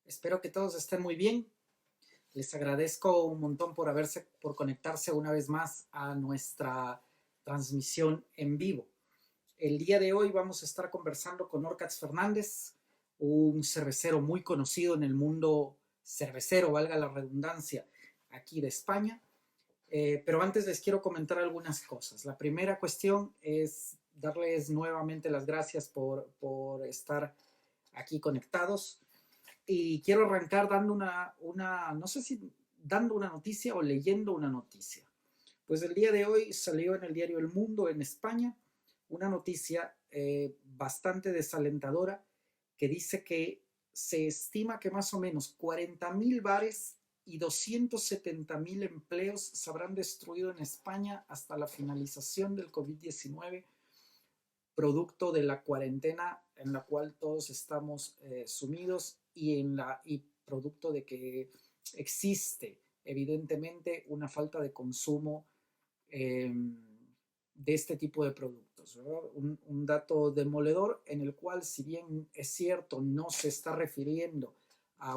Espero que todos estén muy bien. Les agradezco un montón por conectarse una vez más a nuestra transmisión en vivo. El día de hoy vamos a estar conversando con Orcats Fernández, un cervecero muy conocido en el mundo cervecero, valga la redundancia, aquí de España. Pero antes les quiero comentar algunas cosas. La primera cuestión es darles nuevamente las gracias por estar aquí conectados. Y quiero arrancar dando no sé si dando una noticia o leyendo una noticia. Pues el día de hoy salió en el diario El Mundo en España una noticia bastante desalentadora que dice que se estima que más o menos 40.000 bares y 270.000 empleos se habrán destruido en España hasta la finalización del COVID-19, producto de la cuarentena en la cual todos estamos sumidos y producto de que existe evidentemente una falta de consumo de este tipo de productos, ¿verdad? Un dato demoledor en el cual, si bien es cierto, no se está refiriendo a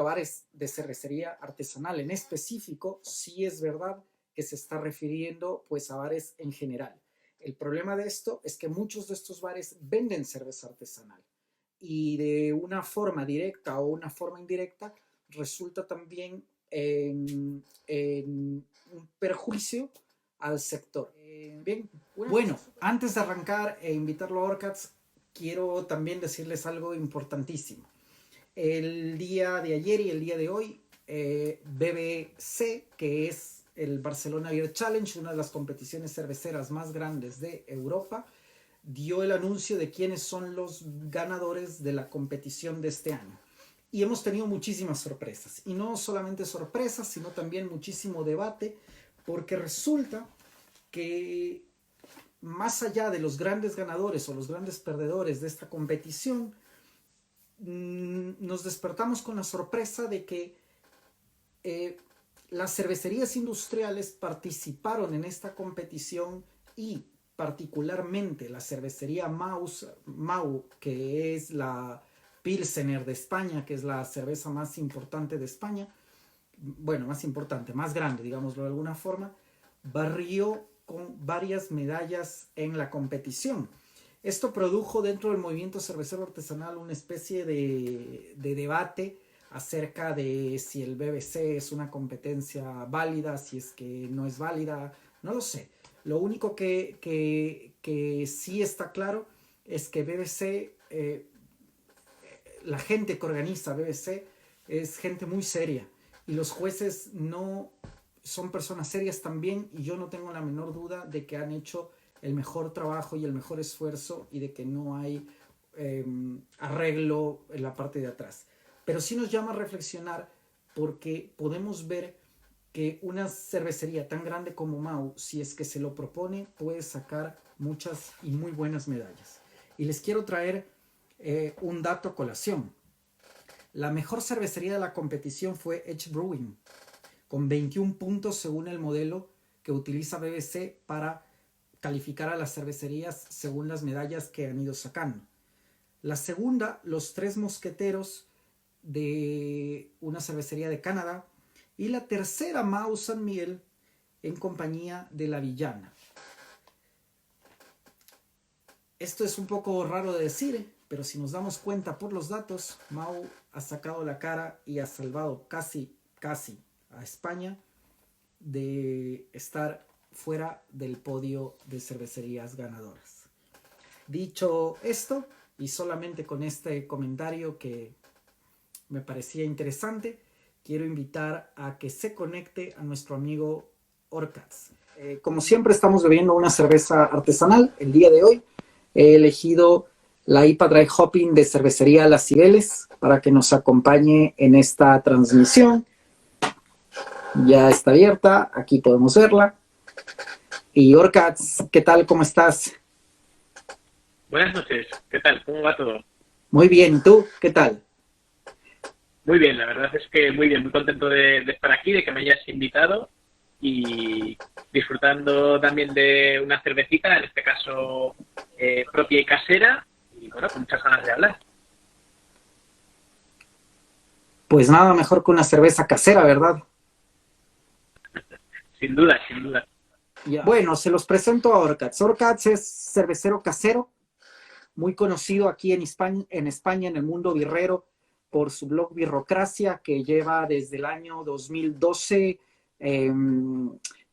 bares de cervecería artesanal en específico, sí es verdad que se está refiriendo pues a bares en general. El problema de esto es que muchos de estos bares venden cerveza artesanal y de una forma directa o una forma indirecta resulta también en un perjuicio al sector. Bien, bueno, antes de arrancar e invitarlo a Orcats, quiero también decirles algo importantísimo. El día de ayer y el día de hoy, BBC, que es el Barcelona Beer Challenge, una de las competiciones cerveceras más grandes de Europa, dio el anuncio de quiénes son los ganadores de la competición de este año. Y hemos tenido muchísimas sorpresas. Y no solamente sorpresas, sino también muchísimo debate, porque resulta que más allá de los grandes ganadores o los grandes perdedores de esta competición, nos despertamos con la sorpresa de que las cervecerías industriales participaron en esta competición y particularmente la cervecería Mau, que es la Pilsener de España, que es la cerveza más importante de España, bueno, más importante, más grande, digámoslo de alguna forma, barrió con varias medallas en la competición. Esto produjo dentro del movimiento cervecero artesanal una especie de debate acerca de si el BBC es una competencia válida, si es que no es válida, no lo sé. Lo único que sí está claro es que BBC, la gente que organiza BBC es gente muy seria y los jueces no son personas serias también, y yo no tengo la menor duda de que han hecho el mejor trabajo y el mejor esfuerzo y de que no hay arreglo en la parte de atrás. Pero sí nos llama a reflexionar porque podemos ver que una cervecería tan grande como Mau, si es que se lo propone, puede sacar muchas y muy buenas medallas. Y les quiero traer un dato a colación. La mejor cervecería de la competición fue Edge Brewing, con 21 puntos según el modelo que utiliza BBC para calificar a las cervecerías según las medallas que han ido sacando. La segunda, Los Tres Mosqueteros, de una cervecería de Canadá. Y la tercera, Mau San Miguel, en compañía de La Villana. Esto es un poco raro de decir, pero si nos damos cuenta por los datos, Mau ha sacado la cara y ha salvado casi a España de estar fuera del podio de cervecerías ganadoras. Dicho esto, y solamente con este comentario que me parecía interesante, quiero invitar a que se conecte a nuestro amigo Orcats. Como siempre, estamos bebiendo una cerveza artesanal. El día de hoy he elegido la IPA Dry Hopping de cervecería Las Cibeles para que nos acompañe en esta transmisión. Ya está abierta, aquí podemos verla. Y Orcats, ¿qué tal? ¿Cómo estás? Buenas noches, ¿qué tal? ¿Cómo va todo? Muy bien, ¿y tú? ¿Qué tal? Muy bien, la verdad es que muy bien, muy contento de estar aquí, de que me hayas invitado y disfrutando también de una cervecita, en este caso propia y casera, y bueno, con muchas ganas de hablar. Pues nada mejor que una cerveza casera, ¿verdad? Sin duda, sin duda. Bueno, se los presento a Orcats. Orcats es cervecero casero, muy conocido aquí en España, en el mundo birrero, por su blog Birrocracia, que lleva desde el año 2012 eh,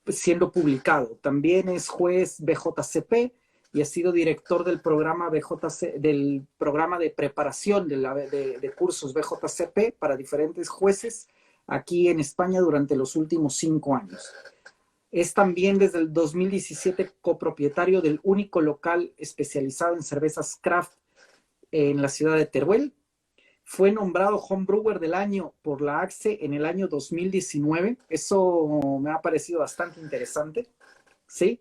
siendo publicado. También es juez BJCP y ha sido director del programa del programa de preparación de cursos BJCP para diferentes jueces aquí en España durante los últimos 5 años. Es también desde el 2017 copropietario del único local especializado en cervezas craft en la ciudad de Teruel. Fue nombrado Homebrewer del año por la AXE en el año 2019. Eso me ha parecido bastante interesante, ¿sí?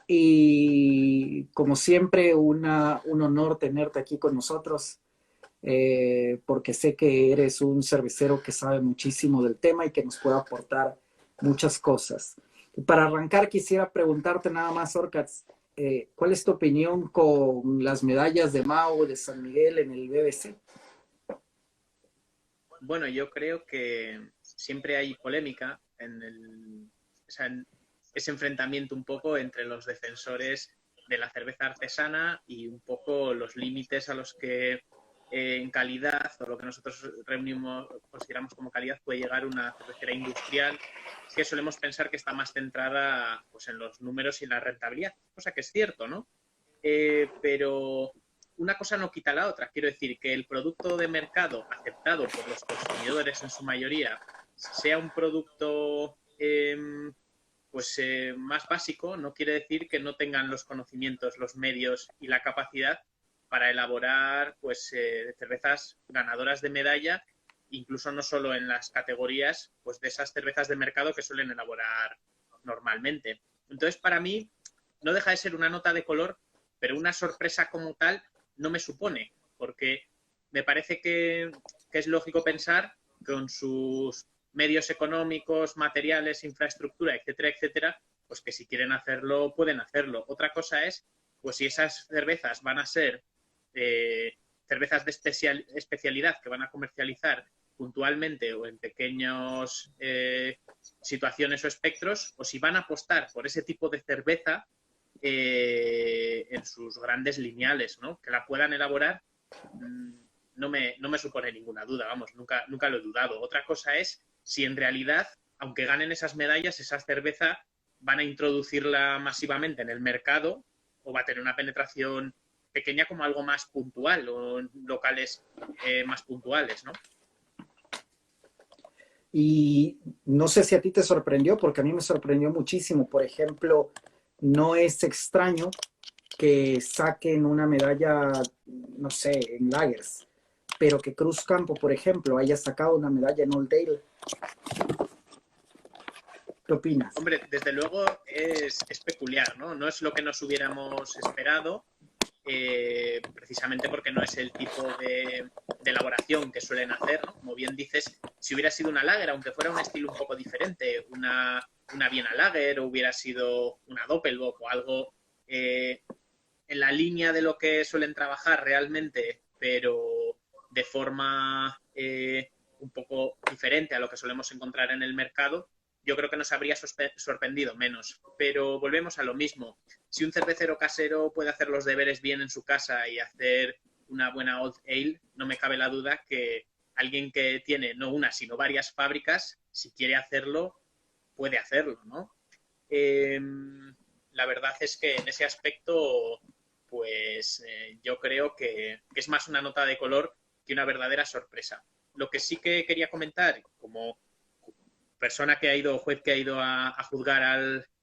Y como siempre, un honor tenerte aquí con nosotros, porque sé que eres un cervecero que sabe muchísimo del tema y que nos puede aportar muchas cosas. Para arrancar, quisiera preguntarte nada más, Orcats, ¿cuál es tu opinión con las medallas de Mao de San Miguel en el BBC? Bueno, yo creo que siempre hay polémica o sea, en ese enfrentamiento un poco entre los defensores de la cerveza artesana y un poco los límites a los que en calidad o lo que nosotros consideramos como calidad puede llegar una cervecera industrial, que solemos pensar que está más centrada pues, en los números y la rentabilidad, cosa que es cierto, ¿no? Pero una cosa no quita la otra. Quiero decir que el producto de mercado aceptado por los consumidores en su mayoría sea un producto más básico, no quiere decir que no tengan los conocimientos, los medios y la capacidad para elaborar cervezas ganadoras de medalla, incluso no solo en las categorías pues, de esas cervezas de mercado que suelen elaborar normalmente. Entonces, para mí, no deja de ser una nota de color, pero una sorpresa como tal no me supone, porque me parece que es lógico pensar que con sus medios económicos, materiales, infraestructura, etcétera, etcétera, pues que si quieren hacerlo, pueden hacerlo. Otra cosa es, pues si esas cervezas van a ser cervezas de especialidad que van a comercializar puntualmente o en pequeños situaciones o espectros, o si van a apostar por ese tipo de cerveza en sus grandes lineales, ¿no? Que la puedan elaborar no me supone ninguna duda, vamos, nunca lo he dudado. Otra cosa es si en realidad, aunque ganen esas medallas, esa cerveza van a introducirla masivamente en el mercado o va a tener una penetración pequeña como algo más puntual o en locales más puntuales, ¿no? Y no sé si a ti te sorprendió, porque a mí me sorprendió muchísimo. Por ejemplo, no es extraño que saquen una medalla, no sé, en Lagers, pero que Cruz Campo, por ejemplo, haya sacado una medalla en Old Ale. ¿Qué opinas? Hombre, desde luego es peculiar, ¿no? No es lo que nos hubiéramos esperado, precisamente porque no es el tipo de elaboración que suelen hacer, ¿no? Como bien dices, si hubiera sido una lager, aunque fuera un estilo un poco diferente, una Viena Lager o hubiera sido una Doppelbock o algo en la línea de lo que suelen trabajar realmente, pero de forma un poco diferente a lo que solemos encontrar en el mercado, yo creo que nos habría sorprendido menos. Pero volvemos a lo mismo. Si un cervecero casero puede hacer los deberes bien en su casa y hacer una buena Old Ale, no me cabe la duda que alguien que tiene no una, sino varias fábricas, si quiere hacerlo, puede hacerlo, ¿no? La verdad es que en ese aspecto, pues yo creo que es más una nota de color que una verdadera sorpresa. Lo que sí que quería comentar, como persona que ha ido, juez que ha ido a juzgar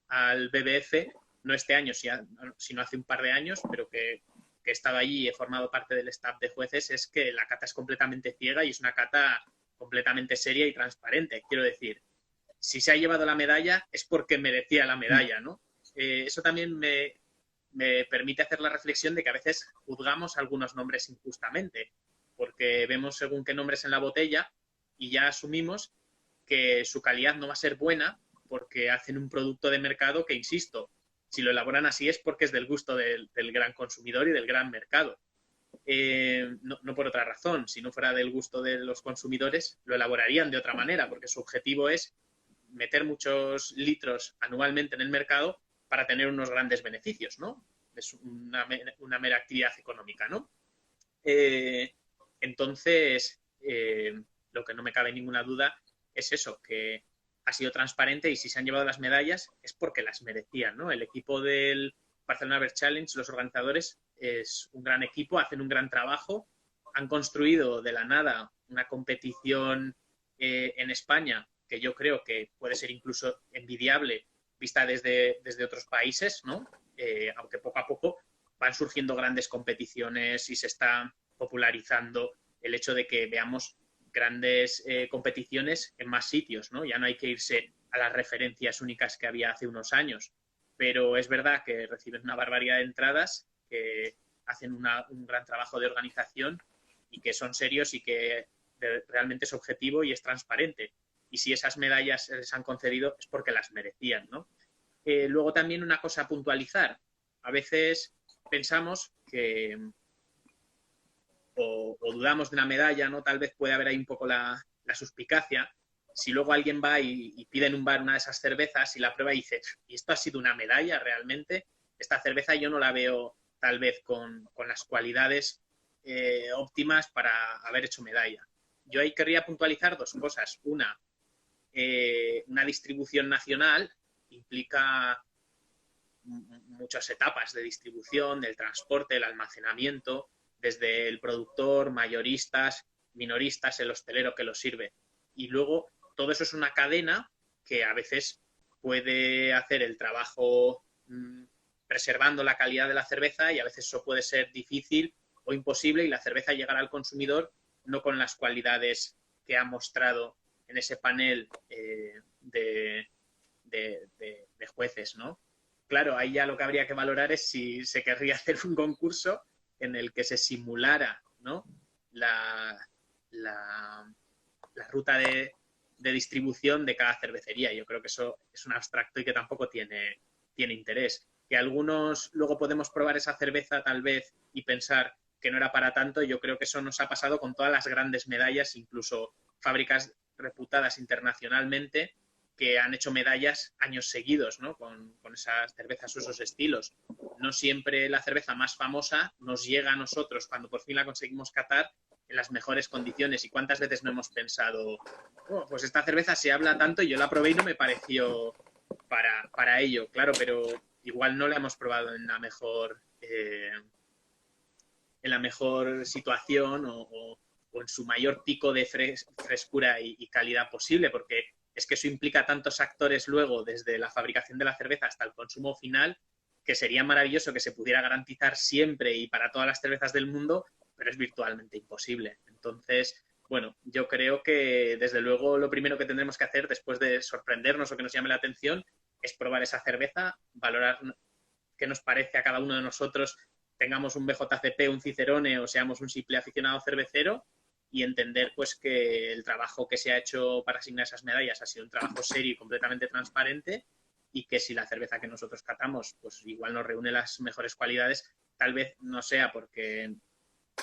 al BBF, no este año, sino hace un par de años, pero que he estado allí y he formado parte del staff de jueces, es que la cata es completamente ciega y es una cata completamente seria y transparente. Quiero decir, si se ha llevado la medalla es porque merecía la medalla, ¿no? Eso también me permite hacer la reflexión de que a veces juzgamos algunos nombres injustamente, porque vemos según qué nombres en la botella y ya asumimos que su calidad no va a ser buena porque hacen un producto de mercado que, insisto, si lo elaboran así es porque es del gusto del gran consumidor y del gran mercado. no por otra razón, si no fuera del gusto de los consumidores, lo elaborarían de otra manera, porque su objetivo es meter muchos litros anualmente en el mercado para tener unos grandes beneficios, ¿no? Es una mera actividad económica, ¿no? Entonces, lo que no me cabe ninguna duda es eso, que ha sido transparente y si se han llevado las medallas es porque las merecían, ¿no? El equipo del Barcelona Beer Challenge, los organizadores, es un gran equipo, hacen un gran trabajo, han construido de la nada una competición en España que yo creo que puede ser incluso envidiable vista desde otros países, ¿no? Aunque poco a poco van surgiendo grandes competiciones y se está popularizando el hecho de que veamos grandes competiciones en más sitios, ¿no? Ya no hay que irse a las referencias únicas que había hace unos años, pero es verdad que reciben una barbaridad de entradas, que hacen un gran trabajo de organización y que son serios y que realmente es objetivo y es transparente. Y si esas medallas se les han concedido es porque las merecían, ¿no? Luego también una cosa a puntualizar. A veces pensamos que o dudamos de una medalla, ¿no? Tal vez puede haber ahí un poco la suspicacia. Si luego alguien va y pide en un bar una de esas cervezas y la prueba y dice, ¿y esto ha sido una medalla realmente? Esta cerveza yo no la veo tal vez con las cualidades óptimas para haber hecho medalla. Yo ahí querría puntualizar dos cosas. Una distribución nacional implica muchas etapas de distribución, del transporte, del almacenamiento, desde el productor, mayoristas, minoristas, el hostelero que lo sirve. Y luego todo eso es una cadena que a veces puede hacer el trabajo preservando la calidad de la cerveza y a veces eso puede ser difícil o imposible y la cerveza llegará al consumidor no con las cualidades que ha mostrado en ese panel de jueces, ¿no? Claro, ahí ya lo que habría que valorar es si se querría hacer un concurso en el que se simulara, ¿no? la ruta de distribución de cada cervecería. Yo creo que eso es un abstracto y que tampoco tiene interés. Que algunos luego podemos probar esa cerveza tal vez y pensar que no era para tanto, yo creo que eso nos ha pasado con todas las grandes medallas, incluso fábricas reputadas internacionalmente que han hecho medallas años seguidos, ¿no? Con esas cervezas o esos estilos. No siempre la cerveza más famosa nos llega a nosotros cuando por fin la conseguimos catar en las mejores condiciones. ¿Y cuántas veces no hemos pensado, oh, pues esta cerveza se habla tanto y yo la probé y no me pareció para ello? Claro, pero igual no la hemos probado en la mejor situación o en su mayor pico de frescura y calidad posible, porque es que eso implica tantos actores luego, desde la fabricación de la cerveza hasta el consumo final, que sería maravilloso que se pudiera garantizar siempre y para todas las cervezas del mundo, pero es virtualmente imposible. Entonces, bueno, yo creo que desde luego lo primero que tendremos que hacer después de sorprendernos o que nos llame la atención es probar esa cerveza, valorar qué nos parece a cada uno de nosotros, tengamos un BJCP, un Cicerone o seamos un simple aficionado cervecero, y entender pues que el trabajo que se ha hecho para asignar esas medallas ha sido un trabajo serio y completamente transparente, y que si la cerveza que nosotros catamos pues igual nos reúne las mejores cualidades, tal vez no sea porque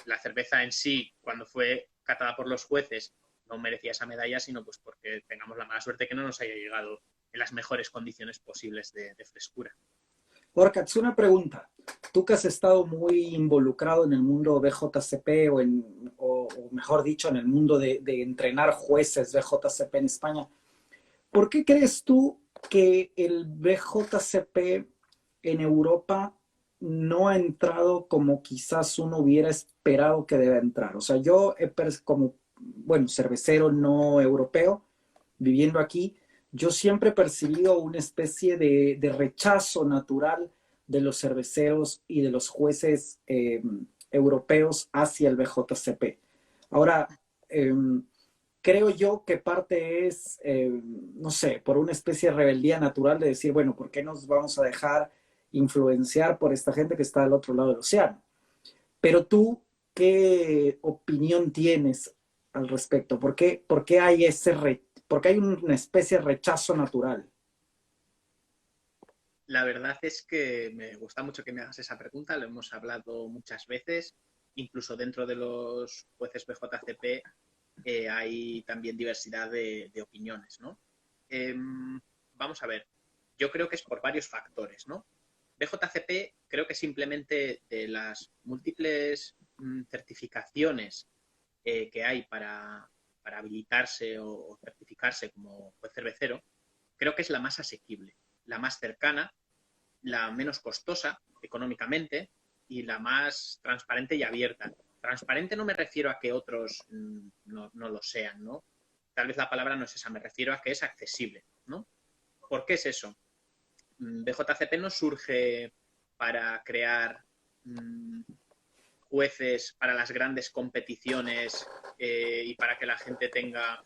la cerveza en sí, cuando fue catada por los jueces, no merecía esa medalla, sino pues porque tengamos la mala suerte que no nos haya llegado en las mejores condiciones posibles de frescura. Orcatz, una pregunta. Tú que has estado muy involucrado en el mundo BJCP o mejor dicho, en el mundo de entrenar jueces BJCP en España, ¿por qué crees tú que el BJCP en Europa no ha entrado como quizás uno hubiera esperado que deba entrar? O sea, yo como, bueno, cervecero no europeo, viviendo aquí, yo siempre he percibido una especie de rechazo natural de los cerveceros y de los jueces europeos hacia el BJCP. Ahora, creo yo que parte es, no sé, por una especie de rebeldía natural de decir, bueno, ¿por qué nos vamos a dejar influenciar por esta gente que está al otro lado del océano? Pero tú, ¿qué opinión tienes al respecto? ¿Por qué hay porque hay una especie de rechazo natural? La verdad es que me gusta mucho que me hagas esa pregunta, lo hemos hablado muchas veces incluso dentro de los jueces BJCP hay también diversidad de opiniones, ¿no? Vamos a ver, yo creo que es por varios factores, ¿no? BJCP creo que simplemente de las múltiples certificaciones que hay para habilitarse o certificarse como juez cervecero, creo que es la más asequible, la más cercana, la menos costosa económicamente y la más transparente y abierta. Transparente no me refiero a que otros no lo sean, ¿no? Tal vez la palabra no es esa, me refiero a que es accesible, ¿no? ¿Por qué es eso? BJCP no surge para crear jueces para las grandes competiciones y para que la gente tenga,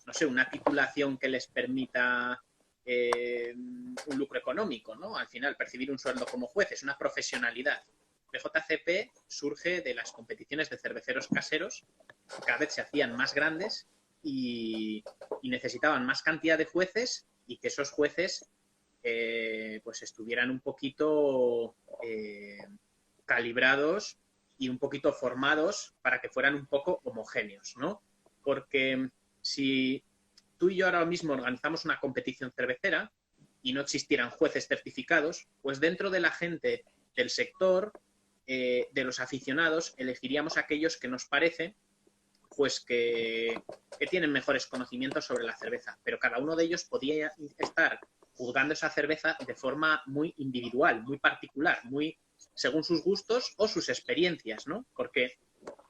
no sé, una titulación que les permita un lucro económico, ¿no? Al final, percibir un sueldo como juez es una profesionalidad. BJCP surge de las competiciones de cerveceros caseros, que cada vez se hacían más grandes y necesitaban más cantidad de jueces y que esos jueces pues estuvieran un poquito calibrados y un poquito formados para que fueran un poco homogéneos, ¿no? Porque si tú y yo ahora mismo organizamos una competición cervecera y no existieran jueces certificados, pues dentro de la gente del sector, de los aficionados, elegiríamos aquellos que nos parece pues que tienen mejores conocimientos sobre la cerveza, pero cada uno de ellos podía estar juzgando esa cerveza de forma muy individual, muy particular, muy según sus gustos o sus experiencias, ¿no? Porque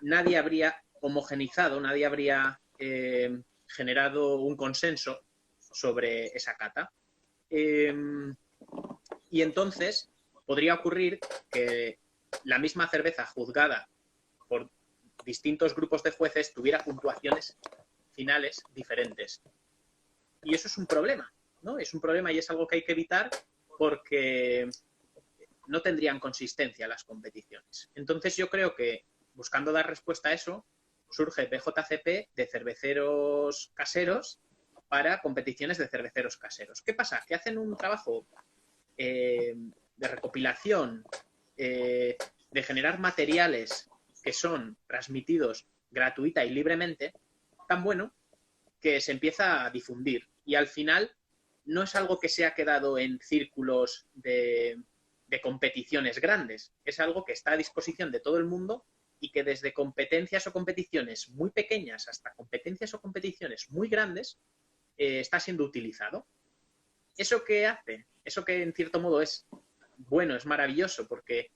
nadie habría homogenizado, nadie habría generado un consenso sobre esa cata. Y entonces podría ocurrir que la misma cerveza juzgada por distintos grupos de jueces tuviera puntuaciones finales diferentes. Y eso es un problema, ¿no? Es un problema y es algo que hay que evitar porque no tendrían consistencia las competiciones. Entonces yo creo que buscando dar respuesta a eso, surge BJCP de cerveceros caseros para competiciones de cerveceros caseros. ¿Qué pasa? Que hacen un trabajo de recopilación, de generar materiales que son transmitidos gratuita y libremente, tan bueno que se empieza a difundir. Y al final no es algo que se ha quedado en círculos de competiciones grandes, es algo que está a disposición de todo el mundo y que desde competencias o competiciones muy pequeñas hasta competencias o competiciones muy grandes está siendo utilizado. ¿Eso qué hace? Eso que en cierto modo es bueno, es maravilloso porque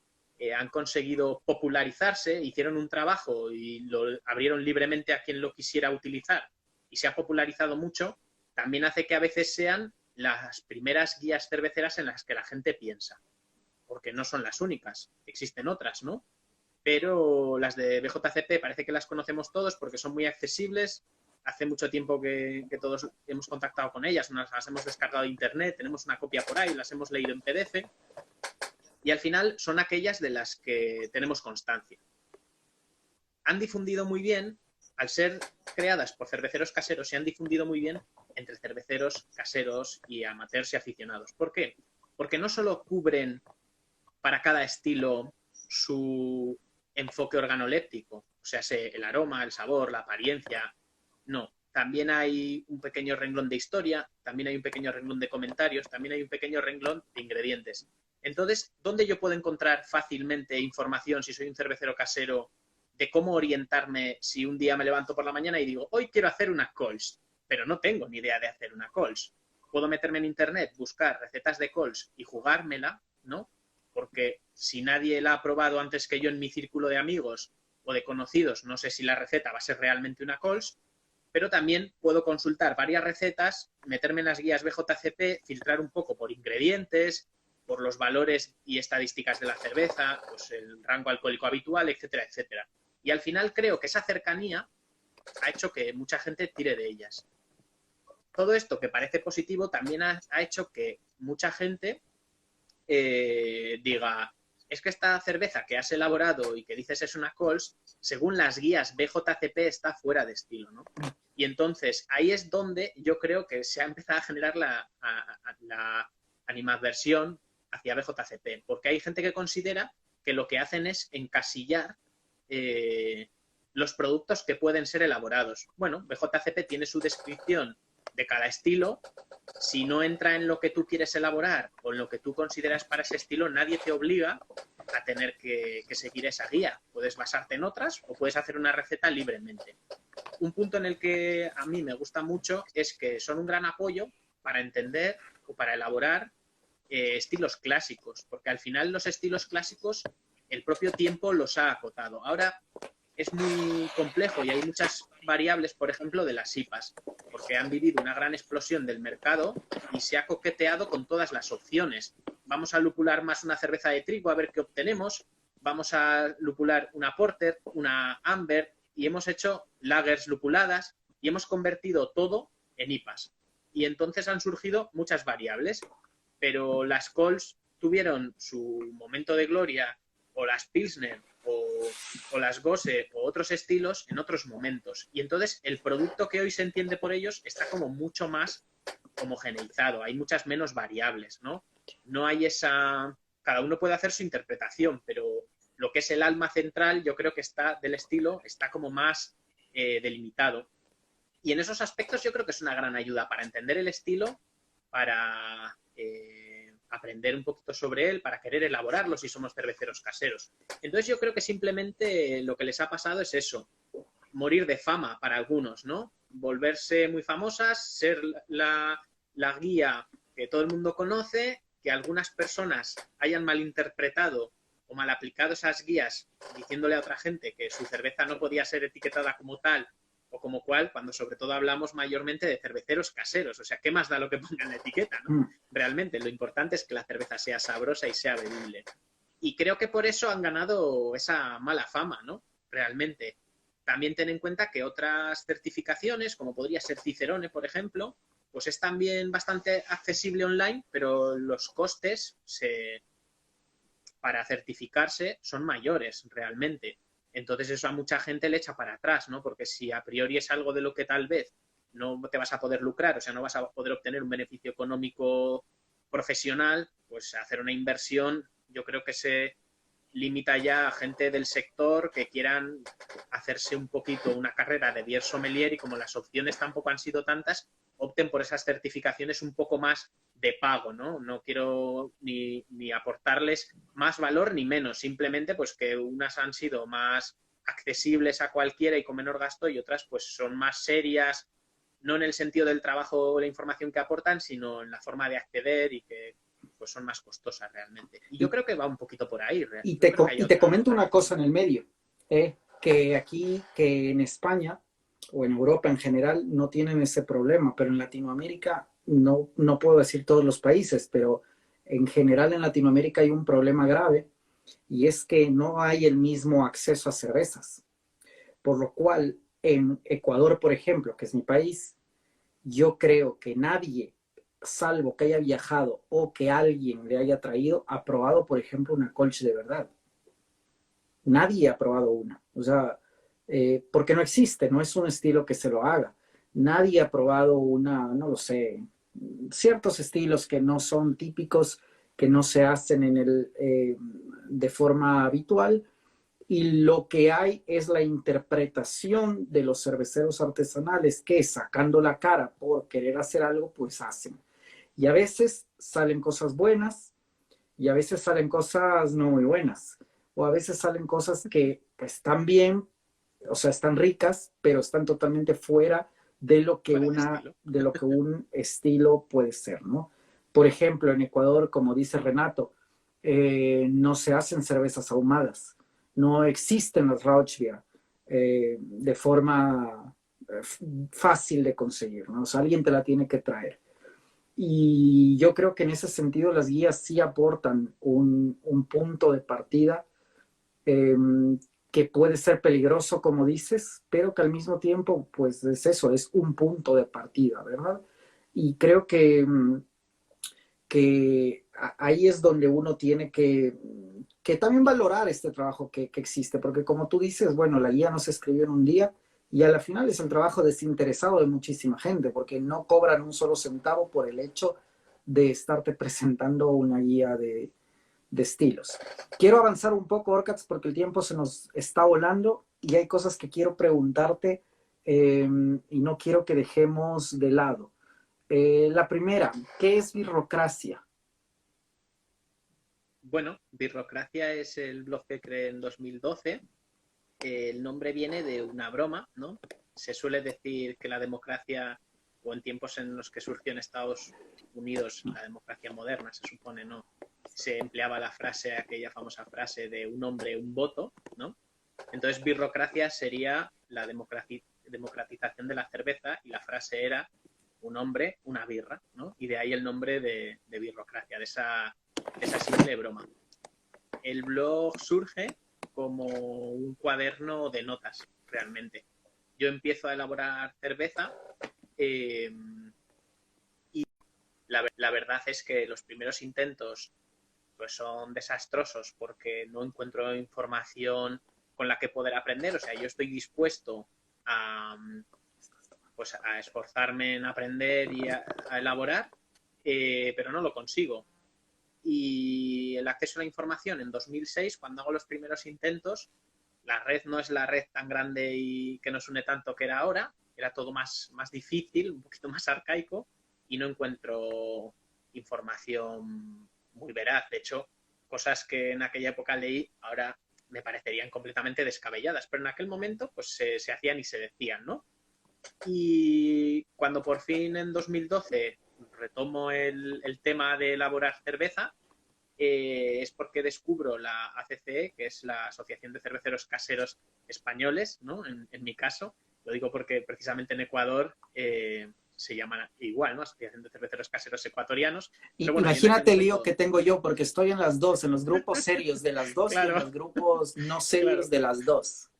han conseguido popularizarse, hicieron un trabajo y lo abrieron libremente a quien lo quisiera utilizar y se ha popularizado mucho, también hace que a veces sean las primeras guías cerveceras en las que la gente piensa, porque no son las únicas, existen otras, ¿no? Pero las de BJCP parece que las conocemos todos porque son muy accesibles. Hace mucho tiempo que todos hemos contactado con ellas, las hemos descargado de internet, tenemos una copia por ahí, las hemos leído en PDF y al final son aquellas de las que tenemos constancia. Han difundido muy bien, al ser creadas por cerveceros caseros, se han difundido muy bien entre cerveceros caseros y amateurs y aficionados. ¿Por qué? Porque no solo cubren para cada estilo su enfoque organoléptico, o sea, el aroma, el sabor, la apariencia. No, también hay un pequeño renglón de historia, también hay un pequeño renglón de comentarios, también hay un pequeño renglón de ingredientes. Entonces, ¿dónde yo puedo encontrar fácilmente información si soy un cervecero casero de cómo orientarme si un día me levanto por la mañana y digo, hoy quiero hacer una Kolsch, pero no tengo ni idea de hacer una Kolsch? Puedo meterme en internet, buscar recetas de Kolsch y jugármela, ¿no? Porque si nadie la ha probado antes que yo en mi círculo de amigos o de conocidos, no sé si la receta va a ser realmente una Kolsch, pero también puedo consultar varias recetas, meterme en las guías BJCP, filtrar un poco por ingredientes, por los valores y estadísticas de la cerveza, pues el rango alcohólico habitual, etcétera, etcétera. Y al final creo que esa cercanía ha hecho que mucha gente tire de ellas. Todo esto que parece positivo también ha hecho que mucha gente diga, es que esta cerveza que has elaborado y que dices es una Kolsch, según las guías BJCP está fuera de estilo, ¿no? Y entonces ahí es donde yo creo que se ha empezado a generar la animadversión hacia BJCP, porque hay gente que considera que lo que hacen es encasillar los productos que pueden ser elaborados. Bueno, BJCP tiene su descripción de cada estilo. Si no entra en lo que tú quieres elaborar o en lo que tú consideras para ese estilo, nadie te obliga a tener que seguir esa guía. Puedes basarte en otras o puedes hacer una receta libremente. Un punto en el que a mí me gusta mucho es que son un gran apoyo para entender o para elaborar estilos clásicos, porque al final los estilos clásicos el propio tiempo los ha acotado. Ahora es muy complejo y hay muchas variables, por ejemplo, de las IPAs, porque han vivido una gran explosión del mercado y se ha coqueteado con todas las opciones. Vamos a lupular más una cerveza de trigo a ver qué obtenemos, vamos a lupular una porter, una amber, y hemos hecho lagers lupuladas y hemos convertido todo en IPAs. Y entonces han surgido muchas variables, pero las Colts tuvieron su momento de gloria, o las Pilsner, o las Gose, o otros estilos en otros momentos. Y entonces el producto que hoy se entiende por ellos está como mucho más homogeneizado, hay muchas menos variables, ¿no? No hay esa... Cada uno puede hacer su interpretación, pero lo que es el alma central, yo creo que está del estilo, está como más delimitado. Y en esos aspectos yo creo que es una gran ayuda para entender el estilo, para aprender un poquito sobre él, para querer elaborarlo si somos cerveceros caseros. Entonces yo creo que simplemente lo que les ha pasado es eso, morir de fama para algunos, ¿no? Volverse muy famosas, ser la guía que todo el mundo conoce, que algunas personas hayan malinterpretado o mal aplicado esas guías diciéndole a otra gente que su cerveza no podía ser etiquetada como tal o como cual, cuando sobre todo hablamos mayormente de cerveceros caseros. O sea, ¿qué más da lo que ponga en la etiqueta, ¿no? Realmente, lo importante es que la cerveza sea sabrosa y sea bebible. Y creo que por eso han ganado esa mala fama, ¿no? Realmente. También ten en cuenta que otras certificaciones, como podría ser Cicerone, por ejemplo, pues es también bastante accesible online, pero los costes para certificarse son mayores realmente. Entonces eso a mucha gente le echa para atrás, ¿no? Porque si a priori es algo de lo que tal vez no te vas a poder lucrar, o sea, no vas a poder obtener un beneficio económico profesional, pues hacer una inversión yo creo que se limita ya a gente del sector que quieran hacerse un poquito una carrera de bière sommelier y como las opciones tampoco han sido tantas, opten por esas certificaciones un poco más de pago, ¿no? No quiero ni aportarles más valor ni menos, simplemente pues que unas han sido más accesibles a cualquiera y con menor gasto y otras pues son más serias, no en el sentido del trabajo o la información que aportan, sino en la forma de acceder y que pues son más costosas realmente. Y yo creo que va un poquito por ahí. Y te comento una cosa en el medio, que aquí, que en España o en Europa en general no tienen ese problema, pero en Latinoamérica, no puedo decir todos los países, pero en general en Latinoamérica hay un problema grave y es que no hay el mismo acceso a cervezas. Por lo cual, en Ecuador, por ejemplo, que es mi país, yo creo que nadie, salvo que haya viajado o que alguien le haya traído, ha probado, por ejemplo, una Kolsch de verdad. Nadie ha probado una. O sea, porque no existe, no es un estilo que se lo haga. Nadie ha probado una, no lo sé, ciertos estilos que no son típicos, que no se hacen de forma habitual, y lo que hay es la interpretación de los cerveceros artesanales que, sacando la cara por querer hacer algo, pues hacen. Y a veces salen cosas buenas y a veces salen cosas no muy buenas. O a veces salen cosas que pues están bien, o sea, están ricas, pero están totalmente fuera de lo que, un estilo puede ser, ¿no? Por ejemplo, en Ecuador, como dice Renato, no se hacen cervezas ahumadas. No existen las Rauchbier de forma fácil de conseguir, ¿no? O sea, alguien te la tiene que traer. Y yo creo que en ese sentido las guías sí aportan un punto de partida que puede ser peligroso, como dices, pero que al mismo tiempo, pues es eso, es un punto de partida, ¿verdad? Y creo que ahí es donde uno tiene que también valorar este trabajo que existe, porque como tú dices, bueno, la guía no se escribió en un día y a la final es el trabajo desinteresado de muchísima gente, porque no cobran un solo centavo por el hecho de estarte presentando una guía de de estilos. Quiero avanzar un poco, Orcats, porque el tiempo se nos está volando y hay cosas que quiero preguntarte y no quiero que dejemos de lado. La primera, ¿qué es birrocracia? Bueno, Birrocracia es el blog que creé en 2012. El nombre viene de una broma, ¿no? Se suele decir que la democracia, o en tiempos en los que surgió en Estados Unidos la democracia moderna, se supone, ¿no? Se empleaba la frase, aquella famosa frase de un hombre, un voto, ¿no? Entonces, birrocracia sería la democratización de la cerveza y la frase era un hombre, una birra, ¿no? Y de ahí el nombre de birrocracia, de esa simple broma. El blog surge como un cuaderno de notas, realmente. Yo empiezo a elaborar cerveza y la verdad es que los primeros intentos pues son desastrosos porque no encuentro información con la que poder aprender. O sea, yo estoy dispuesto a, pues, a esforzarme en aprender y a elaborar, pero no lo consigo. Y el acceso a la información en 2006, cuando hago los primeros intentos, la red no es la red tan grande y que nos une tanto que era ahora, era todo más difícil, un poquito más arcaico, y no encuentro información muy veraz. De hecho, cosas que en aquella época leí ahora me parecerían completamente descabelladas, pero en aquel momento pues se hacían y se decían, ¿no? Y cuando por fin en 2012 retomo el tema de elaborar cerveza, es porque descubro la ACCE, que es la Asociación de Cerveceros Caseros Españoles, ¿no? En mi caso, lo digo porque precisamente en Ecuador se llama igual, ¿no? Asociación de Cerveceros Caseros Ecuatorianos. Y, pero bueno, imagínate el lío que tengo yo, porque estoy en las dos, en los grupos serios de las dos claro, y en los grupos no serios de las dos.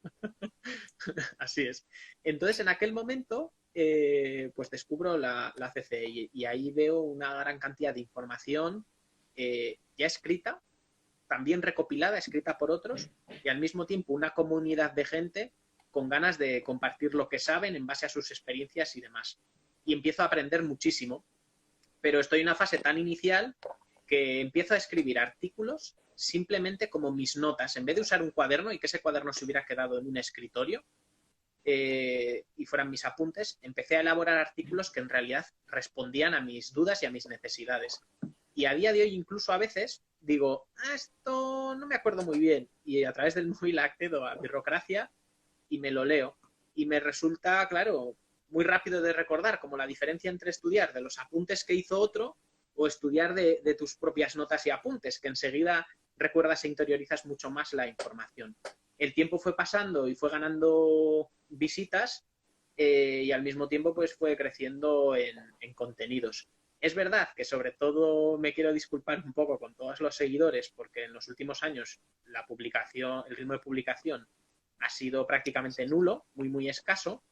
Así es. Entonces, en aquel momento, pues descubro la ACCE y ahí veo una gran cantidad de información ya escrita, también recopilada, escrita por otros, y al mismo tiempo una comunidad de gente con ganas de compartir lo que saben en base a sus experiencias y demás. Y empiezo a aprender muchísimo, pero estoy en una fase tan inicial que empiezo a escribir artículos simplemente como mis notas, en vez de usar un cuaderno y que ese cuaderno se hubiera quedado en un escritorio y fueran mis apuntes, empecé a elaborar artículos que en realidad respondían a mis dudas y a mis necesidades. Y a día de hoy, incluso a veces, digo, esto no me acuerdo muy bien. Y a través del móvil accedo a Birrocracia y me lo leo. Y me resulta, claro, muy rápido de recordar, como la diferencia entre estudiar de los apuntes que hizo otro o estudiar de tus propias notas y apuntes, que enseguida recuerdas e interiorizas mucho más la información. El tiempo fue pasando y fue ganando visitas y al mismo tiempo pues fue creciendo en contenidos. Es verdad que sobre todo me quiero disculpar un poco con todos los seguidores porque en los últimos años la publicación, el ritmo de publicación ha sido prácticamente nulo, muy escaso,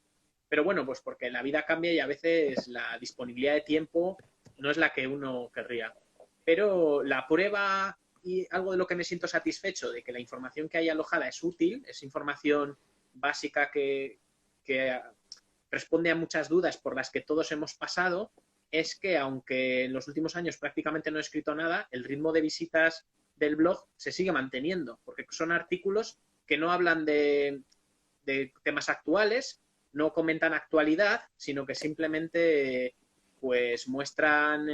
pero bueno, pues porque la vida cambia y a veces la disponibilidad de tiempo no es la que uno querría. Pero la prueba y algo de lo que me siento satisfecho de que la información que hay alojada es útil, es información básica que responde a muchas dudas por las que todos hemos pasado, es que aunque en los últimos años prácticamente no he escrito nada, el ritmo de visitas del blog se sigue manteniendo, porque son artículos que no hablan de temas actuales, no comentan actualidad, sino que simplemente pues muestran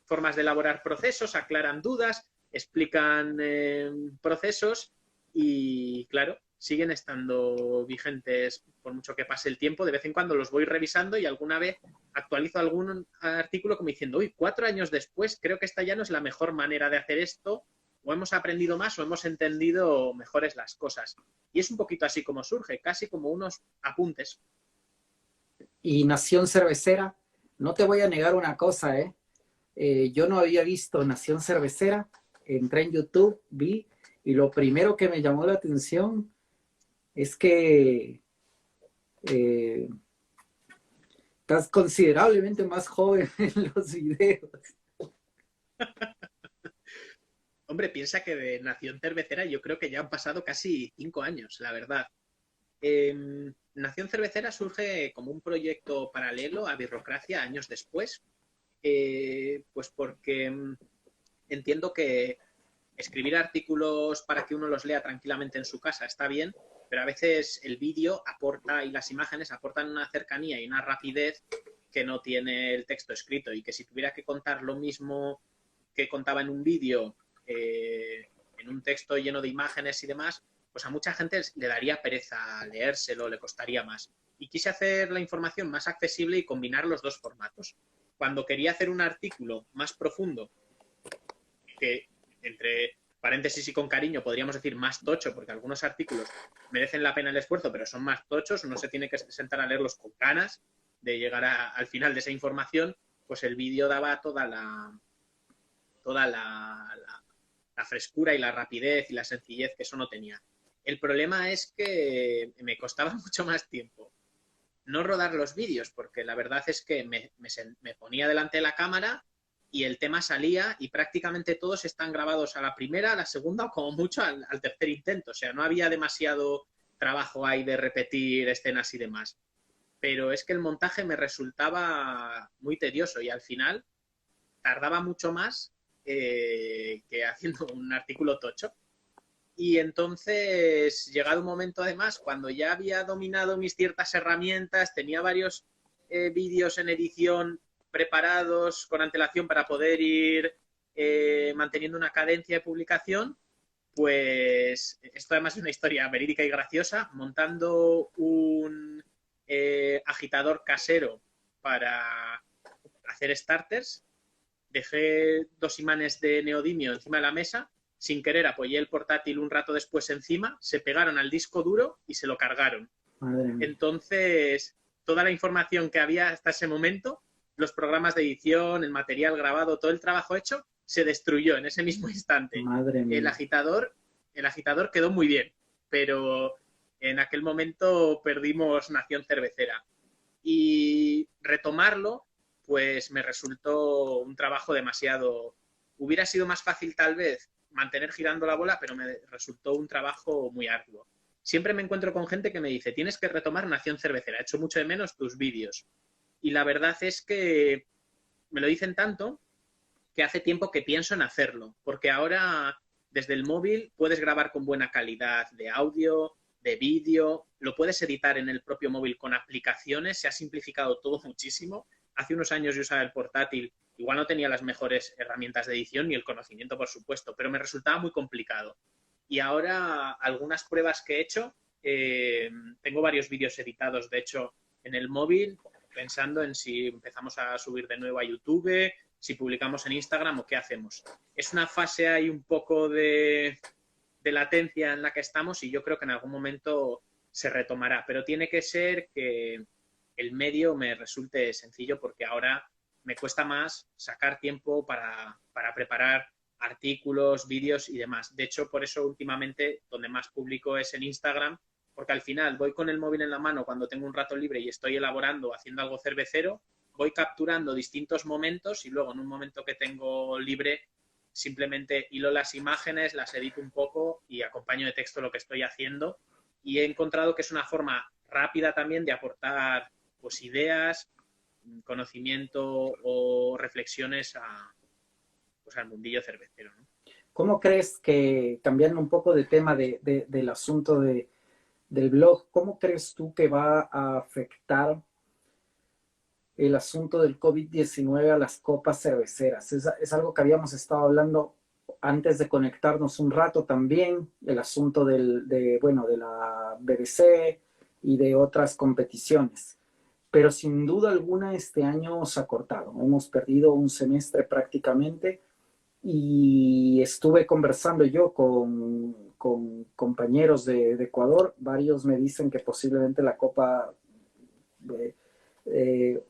formas de elaborar procesos, aclaran dudas, explican procesos y, claro, siguen estando vigentes por mucho que pase el tiempo. De vez en cuando los voy revisando y alguna vez actualizo algún artículo como diciendo, uy, 4 años después creo que esta ya no es la mejor manera de hacer esto, o hemos aprendido más o hemos entendido mejores las cosas. Y es un poquito así como surge, casi como unos apuntes. Y Nación Cervecera, no te voy a negar una cosa, yo no había visto Nación Cervecera, entré en YouTube, vi, y lo primero que me llamó la atención es que estás considerablemente más joven en los videos. Hombre, piensa que de Nación Cervecera yo creo que ya han pasado casi 5 años, la verdad. Nación Cervecera surge como un proyecto paralelo a Birrocracia años después, pues porque entiendo que escribir artículos para que uno los lea tranquilamente en su casa está bien, pero a veces el vídeo aporta y las imágenes aportan una cercanía y una rapidez que no tiene el texto escrito, y que si tuviera que contar lo mismo que contaba en un vídeo, en un texto lleno de imágenes y demás, pues a mucha gente le daría pereza leérselo, le costaría más. Y quise hacer la información más accesible y combinar los dos formatos. Cuando quería hacer un artículo más profundo, que entre paréntesis y con cariño podríamos decir más tocho, porque algunos artículos merecen la pena el esfuerzo, pero son más tochos, uno se tiene que sentar a leerlos con ganas de llegar al final de esa información, pues el vídeo daba toda la frescura y la rapidez y la sencillez que eso no tenía. El problema es que me costaba mucho más tiempo no rodar los vídeos, porque la verdad es que me ponía delante de la cámara y el tema salía, y prácticamente todos están grabados a la primera, a la segunda o como mucho al tercer intento. O sea, no había demasiado trabajo ahí de repetir escenas y demás. Pero es que el montaje me resultaba muy tedioso y al final tardaba mucho más que haciendo un artículo tocho. Y entonces, llegado un momento además, cuando ya había dominado mis ciertas herramientas, tenía varios vídeos en edición preparados con antelación para poder ir manteniendo una cadencia de publicación, pues esto además es una historia verídica y graciosa, montando un agitador casero para hacer starters, dejé 2 imanes de neodimio encima de la mesa, sin querer apoyé el portátil un rato después encima, se pegaron al disco duro y se lo cargaron. Entonces, toda la información que había hasta ese momento, los programas de edición, el material grabado, todo el trabajo hecho, se destruyó en ese mismo instante. Madre mía. El agitador quedó muy bien, pero en aquel momento perdimos Nación Cervecera. Y retomarlo, pues me resultó un trabajo demasiado... Hubiera sido más fácil tal vez mantener girando la bola, pero me resultó un trabajo muy arduo. Siempre me encuentro con gente que me dice, tienes que retomar Nación Cervecera, echo mucho de menos tus vídeos. Y la verdad es que me lo dicen tanto que hace tiempo que pienso en hacerlo, porque ahora desde el móvil puedes grabar con buena calidad de audio, de vídeo, lo puedes editar en el propio móvil con aplicaciones, se ha simplificado todo muchísimo. Hace unos años yo usaba el portátil, igual no tenía las mejores herramientas de edición ni el conocimiento, por supuesto, pero me resultaba muy complicado. Y ahora algunas pruebas que he hecho, tengo varios vídeos editados, de hecho, en el móvil, pensando en si empezamos a subir de nuevo a YouTube, si publicamos en Instagram o qué hacemos. Es una fase ahí un poco de latencia en la que estamos y yo creo que en algún momento se retomará, pero tiene que ser que el medio me resulte sencillo, porque ahora me cuesta más sacar tiempo para preparar artículos, vídeos y demás. De hecho, por eso últimamente donde más publico es en Instagram, porque al final voy con el móvil en la mano cuando tengo un rato libre y estoy elaborando, haciendo algo cervecero, voy capturando distintos momentos y luego en un momento que tengo libre simplemente hilo las imágenes, las edito un poco y acompaño de texto lo que estoy haciendo, y he encontrado que es una forma rápida también de aportar pues ideas, conocimiento o reflexiones al mundillo cervecero, ¿no? ¿Cómo crees que, cambiando un poco de tema del asunto del blog, cómo crees tú que va a afectar el asunto del COVID-19 a las copas cerveceras? Es algo que habíamos estado hablando antes de conectarnos un rato también, el asunto de la BBC y de otras competiciones. Pero sin duda alguna este año se ha cortado. Hemos perdido un semestre prácticamente y estuve conversando yo con compañeros de Ecuador. Varios me dicen que posiblemente la Copa, que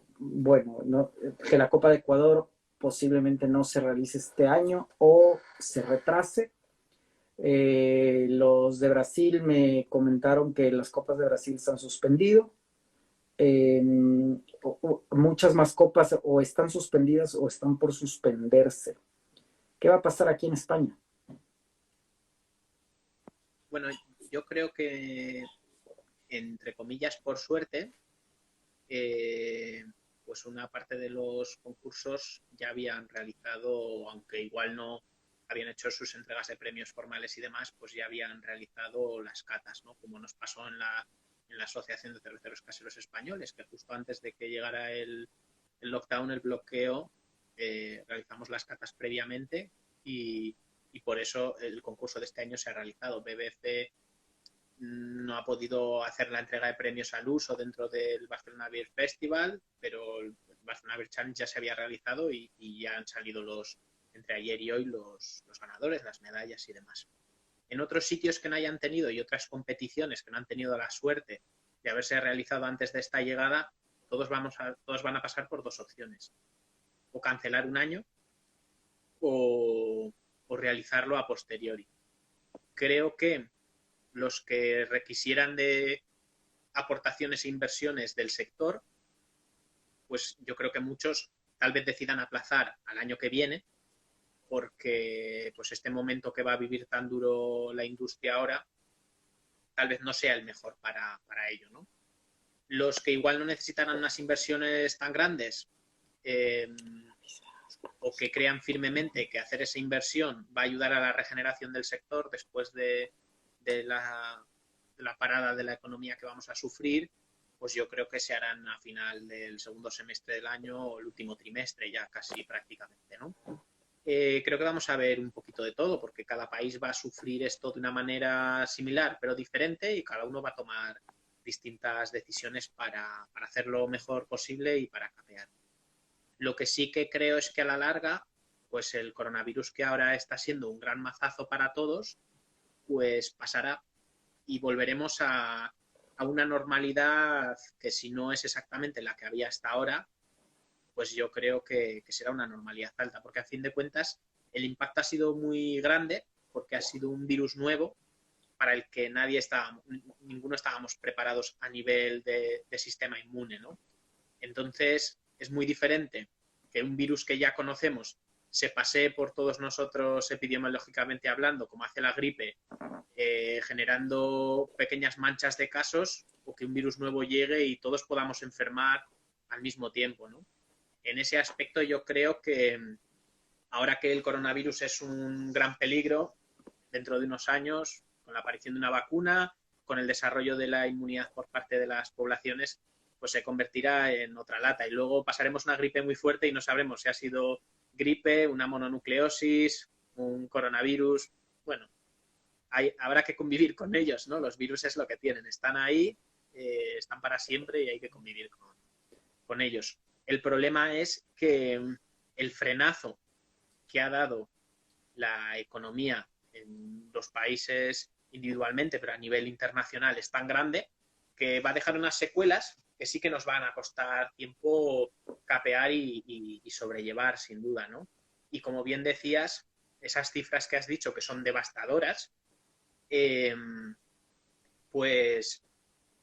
la Copa de Ecuador posiblemente no se realice este año o se retrase. Los de Brasil me comentaron que las Copas de Brasil se han suspendido. Muchas más copas o están suspendidas o están por suspenderse. ¿Qué va a pasar aquí en España? Bueno, yo creo que, entre comillas, por suerte, pues una parte de los concursos ya habían realizado, aunque igual no habían hecho sus entregas de premios formales y demás, pues ya habían realizado las catas, ¿no? Como nos pasó en la Asociación de Cerveceros Caseros Españoles, que justo antes de que llegara el lockdown, el bloqueo, realizamos las catas previamente y por eso el concurso de este año se ha realizado. BBC no ha podido hacer la entrega de premios al uso dentro del Barcelona Beer Festival, pero el Barcelona Beer Challenge ya se había realizado y ya han salido entre ayer y hoy los ganadores, las medallas y demás. En otros sitios que no hayan tenido y otras competiciones que no han tenido la suerte de haberse realizado antes de esta llegada, todos van a pasar por dos opciones: o cancelar un año o realizarlo a posteriori. Creo que los que requisieran de aportaciones e inversiones del sector, pues yo creo que muchos tal vez decidan aplazar al año que viene, porque pues este momento que va a vivir tan duro la industria ahora tal vez no sea el mejor para ello, ¿no? Los que igual no necesitarán unas inversiones tan grandes, o que crean firmemente que hacer esa inversión va a ayudar a la regeneración del sector después de la parada de la economía que vamos a sufrir, pues yo creo que se harán a final del segundo semestre del año o el último trimestre ya casi prácticamente, ¿no? Creo que vamos a ver un poquito de todo, porque cada país va a sufrir esto de una manera similar pero diferente y cada uno va a tomar distintas decisiones para hacerlo lo mejor posible y para capear. Lo que sí que creo es que a la larga, pues el coronavirus, que ahora está siendo un gran mazazo para todos, pues pasará y volveremos a una normalidad que, si no es exactamente la que había hasta ahora, pues yo creo que será una normalidad alta, porque a fin de cuentas el impacto ha sido muy grande, porque ha sido un virus nuevo para el que ninguno estábamos preparados a nivel de sistema inmune, ¿no? Entonces es muy diferente que un virus que ya conocemos se pasee por todos nosotros epidemiológicamente hablando, como hace la gripe, generando pequeñas manchas de casos, o que un virus nuevo llegue y todos podamos enfermar al mismo tiempo, ¿no? En ese aspecto yo creo que ahora que el coronavirus es un gran peligro, dentro de unos años, con la aparición de una vacuna, con el desarrollo de la inmunidad por parte de las poblaciones, pues se convertirá en otra lata. Y luego pasaremos una gripe muy fuerte y no sabremos si ha sido gripe, una mononucleosis, un coronavirus. Bueno, habrá que convivir con ellos, ¿no? Los virus es lo que tienen, están ahí, están para siempre y hay que convivir con ellos. El problema es que el frenazo que ha dado la economía en los países individualmente, pero a nivel internacional, es tan grande que va a dejar unas secuelas que sí que nos van a costar tiempo capear y sobrellevar, sin duda, ¿no? Y como bien decías, esas cifras que has dicho que son devastadoras, pues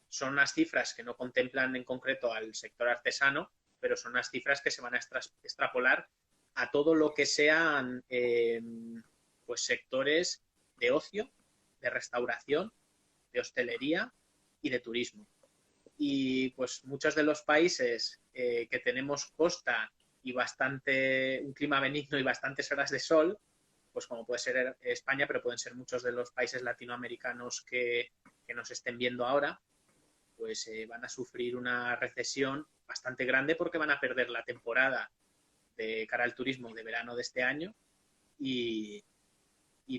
son unas cifras que no contemplan en concreto al sector artesano, pero son unas cifras que se van a extrapolar a todo lo que sean pues sectores de ocio, de restauración, de hostelería y de turismo. Y pues muchos de los países que tenemos costa y un clima benigno y bastantes horas de sol, pues como puede ser España, pero pueden ser muchos de los países latinoamericanos que nos estén viendo ahora, pues van a sufrir una recesión bastante grande, porque van a perder la temporada de cara al turismo de verano de este año y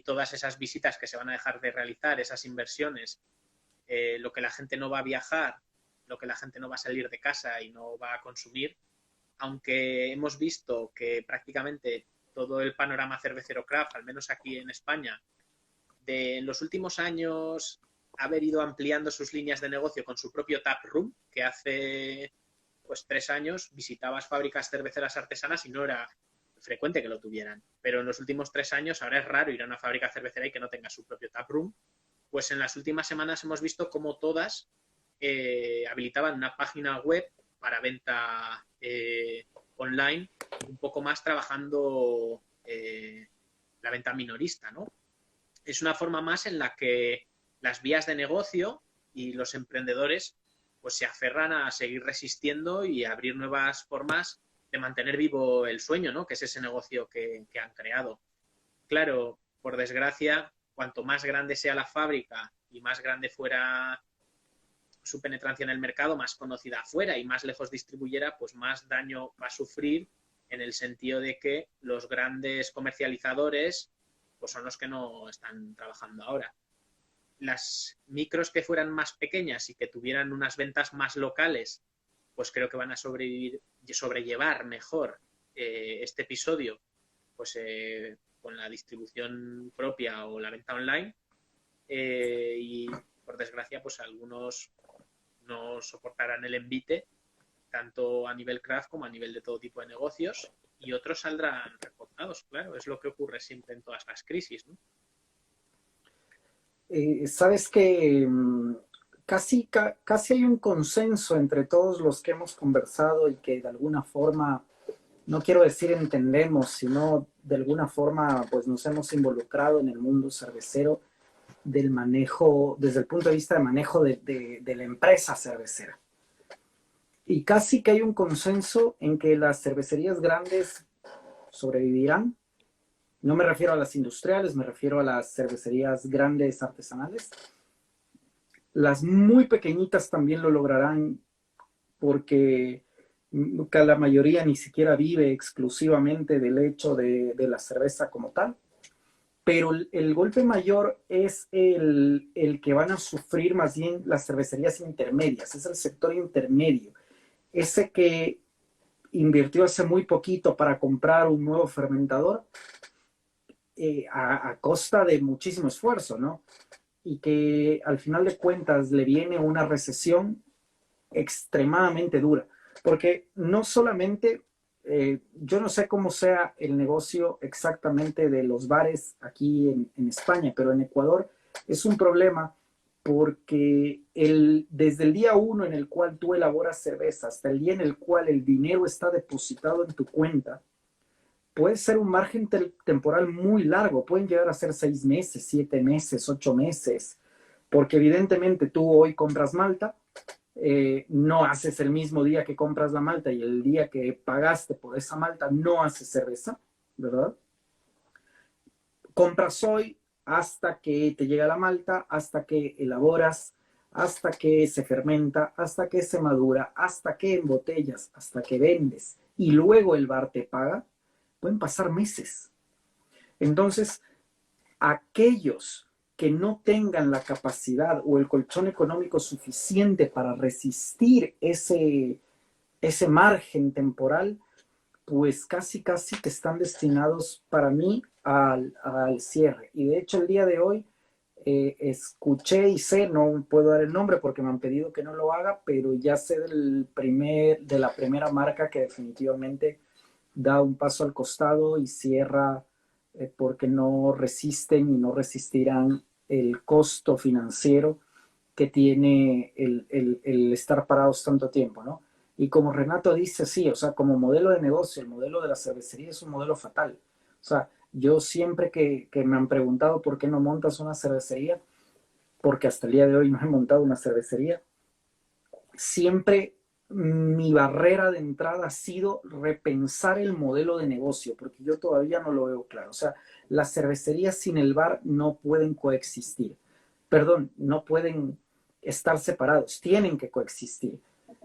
todas esas visitas que se van a dejar de realizar, esas inversiones, lo que la gente no va a viajar, lo que la gente no va a salir de casa y no va a consumir, aunque hemos visto que prácticamente todo el panorama cervecero craft, al menos aquí en España, en los últimos años haber ido ampliando sus líneas de negocio con su propio tap room, que hace pues 3 años visitabas fábricas cerveceras artesanas y no era frecuente que lo tuvieran, pero en los últimos 3 años ahora es raro ir a una fábrica cervecera y que no tenga su propio tap room. Pues en las últimas semanas hemos visto cómo todas habilitaban una página web para venta online, un poco más trabajando la venta minorista, ¿no? Es una forma más en la que las vías de negocio y los emprendedores pues se aferran a seguir resistiendo y a abrir nuevas formas de mantener vivo el sueño, ¿no? Que es ese negocio que han creado. claro, por desgracia, cuanto más grande sea la fábrica y más grande fuera su penetrancia en el mercado, más conocida fuera y más lejos distribuyera, pues más daño va a sufrir, en el sentido de que los grandes comercializadores pues son los que no están trabajando ahora. Las micros que fueran más pequeñas y que tuvieran unas ventas más locales, pues creo que van a sobrellevar mejor este episodio, pues con la distribución propia o la venta online, y por desgracia pues algunos no soportarán el envite, tanto a nivel craft como a nivel de todo tipo de negocios, y otros saldrán reportados, claro, es lo que ocurre siempre en todas las crisis, ¿no? Sabes que casi hay un consenso entre todos los que hemos conversado y que de alguna forma, no quiero decir entendemos, sino de alguna forma pues nos hemos involucrado en el mundo cervecero del manejo, desde el punto de vista de manejo de la empresa cervecera. Y casi que hay un consenso en que las cervecerías grandes sobrevivirán. No me refiero a las industriales, me refiero a las cervecerías grandes artesanales. Las muy pequeñitas también lo lograrán porque la mayoría ni siquiera vive exclusivamente del hecho de la cerveza como tal. Pero el golpe mayor es el que van a sufrir más bien las cervecerías intermedias, es el sector intermedio, ese que invirtió hace muy poquito para comprar un nuevo fermentador a costa de muchísimo esfuerzo, ¿no? Y que al final de cuentas le viene una recesión extremadamente dura, porque no solamente, yo no sé cómo sea el negocio exactamente de los bares aquí en España, pero en Ecuador es un problema porque desde el día uno en el cual tú elaboras cerveza hasta el día en el cual el dinero está depositado en tu cuenta, puede ser un margen temporal muy largo, pueden llegar a ser 6 meses, 7 meses, 8 meses, porque evidentemente tú hoy compras malta, no haces el mismo día que compras la malta y el día que pagaste por esa malta no haces cerveza, ¿verdad? Compras hoy hasta que te llega la malta, hasta que elaboras, hasta que se fermenta, hasta que se madura, hasta que embotellas, hasta que vendes y luego el bar te paga, pueden pasar meses. Entonces, aquellos que no tengan la capacidad o el colchón económico suficiente para resistir ese margen temporal, pues casi que están destinados para mí al cierre. Y de hecho el día de hoy escuché y sé, no puedo dar el nombre porque me han pedido que no lo haga, pero ya sé de la primera marca que definitivamente da un paso al costado y cierra porque no resisten y no resistirán el costo financiero que tiene el estar parados tanto tiempo, ¿no? Y como Renato dice, sí, o sea, como modelo de negocio, el modelo de la cervecería es un modelo fatal. O sea, yo siempre que me han preguntado por qué no montas una cervecería, porque hasta el día de hoy no he montado una cervecería, siempre mi barrera de entrada ha sido repensar el modelo de negocio, porque yo todavía no lo veo claro. O sea, las cervecerías sin el bar no pueden coexistir. Perdón, no pueden estar separados, tienen que coexistir,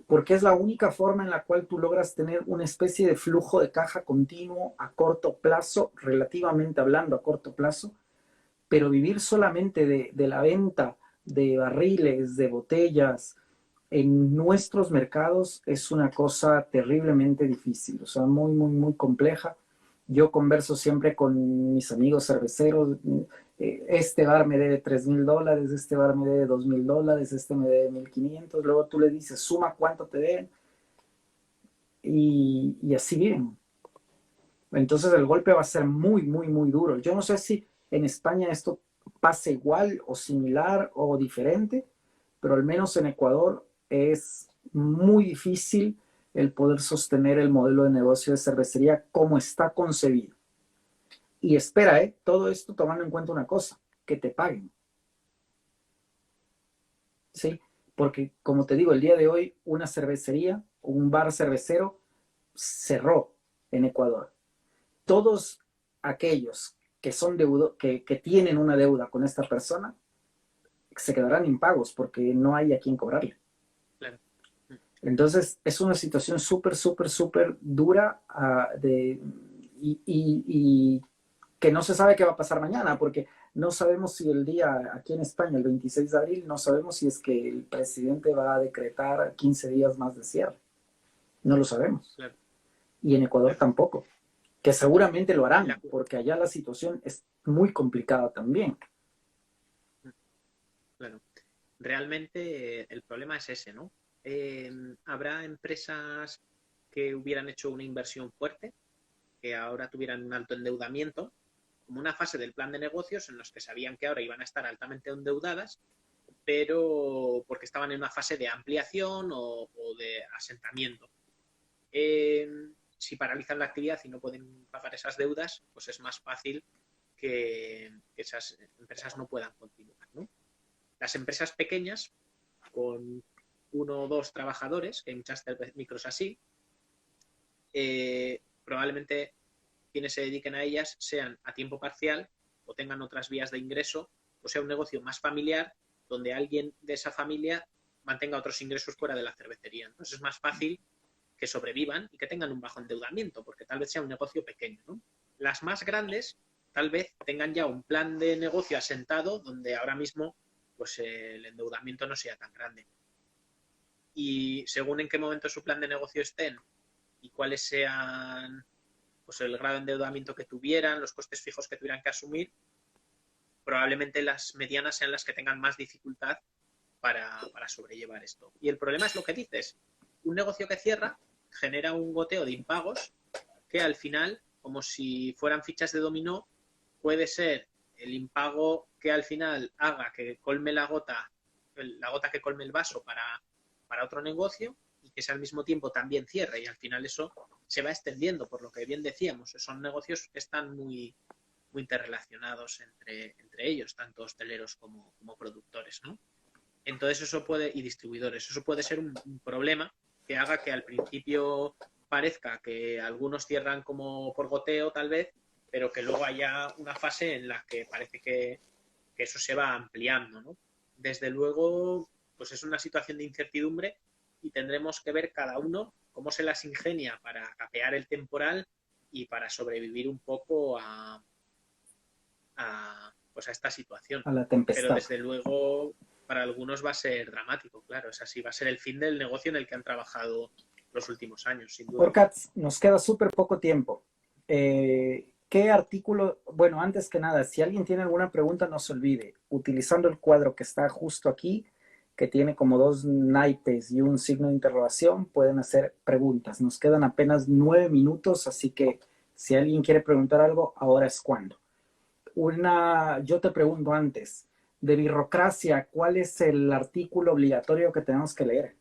porque es la única forma en la cual tú logras tener una especie de flujo de caja continuo a corto plazo, relativamente hablando a corto plazo, pero vivir solamente de la venta de barriles, de botellas, en nuestros mercados es una cosa terriblemente difícil, o sea, muy compleja. Yo converso siempre con mis amigos cerveceros, este bar me debe $3,000, este bar me debe $2,000, este me debe 1,500, luego tú le dices, suma cuánto te deben, y así viven. Entonces el golpe va a ser muy duro. Yo no sé si en España esto pasa igual o similar o diferente, pero al menos en Ecuador es muy difícil el poder sostener el modelo de negocio de cervecería como está concebido. Y espera, todo esto tomando en cuenta una cosa, que te paguen. ¿Sí? Porque, como te digo, el día de hoy una cervecería o un bar cervecero cerró en Ecuador. Todos aquellos que son que tienen una deuda con esta persona, se quedarán impagos porque no hay a quien cobrarle. Claro. Entonces, es una situación súper, súper, súper dura y que no se sabe qué va a pasar mañana, porque no sabemos si el día, aquí en España, el 26 de abril, no sabemos si es que el presidente va a decretar 15 días más de cierre. No lo sabemos. Claro. Y en Ecuador Claro. tampoco, que seguramente lo harán, porque allá la situación es muy complicada también. Claro. Realmente el problema es ese, ¿no? Habrá empresas que hubieran hecho una inversión fuerte, que ahora tuvieran un alto endeudamiento, como una fase del plan de negocios en los que sabían que ahora iban a estar altamente endeudadas, pero porque estaban en una fase de ampliación o de asentamiento. Si paralizan la actividad y no pueden pagar esas deudas, pues es más fácil que esas empresas no puedan continuar, ¿no? Las empresas pequeñas, con 1 o 2 trabajadores, que hay muchas micros así, probablemente quienes se dediquen a ellas sean a tiempo parcial o tengan otras vías de ingreso, o sea, un negocio más familiar donde alguien de esa familia mantenga otros ingresos fuera de la cervecería. Entonces es más fácil que sobrevivan y que tengan un bajo endeudamiento, porque tal vez sea un negocio pequeño, ¿no? Las más grandes tal vez tengan ya un plan de negocio asentado donde ahora mismo pues el endeudamiento no sea tan grande. Y según en qué momento su plan de negocio estén y cuáles sean pues el grado de endeudamiento que tuvieran, los costes fijos que tuvieran que asumir, probablemente las medianas sean las que tengan más dificultad para sobrellevar esto. Y el problema es lo que dices. Un negocio que cierra genera un goteo de impagos que al final, como si fueran fichas de dominó, puede ser el impago que al final haga que colme la gota que colme el vaso para otro negocio y que sea al mismo tiempo también cierre, y al final eso se va extendiendo, por lo que bien decíamos, son negocios que están muy, muy interrelacionados entre ellos, tanto hosteleros como productores, ¿no? Entonces eso puede, y distribuidores, eso puede ser un problema que haga que al principio parezca que algunos cierran como por goteo tal vez, pero que luego haya una fase en la que parece que eso se va ampliando, ¿no? Desde luego, pues es una situación de incertidumbre y tendremos que ver cada uno cómo se las ingenia para capear el temporal y para sobrevivir un poco pues a esta situación. A la tempestad. Pero desde luego para algunos va a ser dramático, claro, es así, va a ser el fin del negocio en el que han trabajado los últimos años, sin duda. Orcats, nos queda súper poco tiempo. ¿Qué artículo? Bueno, antes que nada, si alguien tiene alguna pregunta, no se olvide, utilizando el cuadro que está justo aquí, que tiene como 2 naipes y un signo de interrogación, pueden hacer preguntas. Nos quedan apenas 9 minutos, así que si alguien quiere preguntar algo, ahora es cuando. Yo te pregunto antes, de Birrocracia, ¿cuál es el artículo obligatorio que tenemos que leer?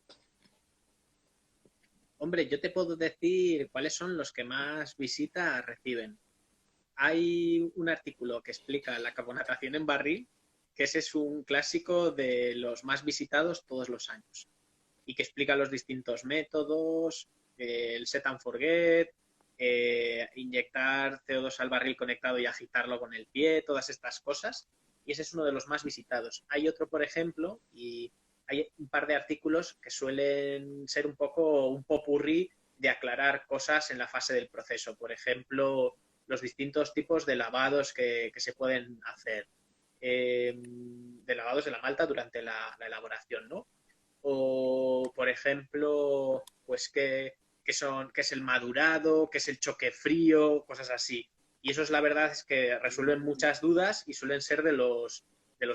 Hombre, yo te puedo decir cuáles son los que más visitas reciben. Hay un artículo que explica la carbonatación en barril, que ese es un clásico de los más visitados todos los años y que explica los distintos métodos, el set and forget, inyectar CO2 al barril conectado y agitarlo con el pie, todas estas cosas, y ese es uno de los más visitados. Hay otro, por ejemplo, y hay un par de artículos que suelen ser un poco un popurrí de aclarar cosas en la fase del proceso. Por ejemplo, los distintos tipos de lavados que se pueden hacer, de lavados de la malta durante la elaboración, ¿no? O, por ejemplo, pues qué es el madurado, qué es el choque frío, cosas así. Y eso es la verdad es que resuelven muchas dudas y suelen ser de los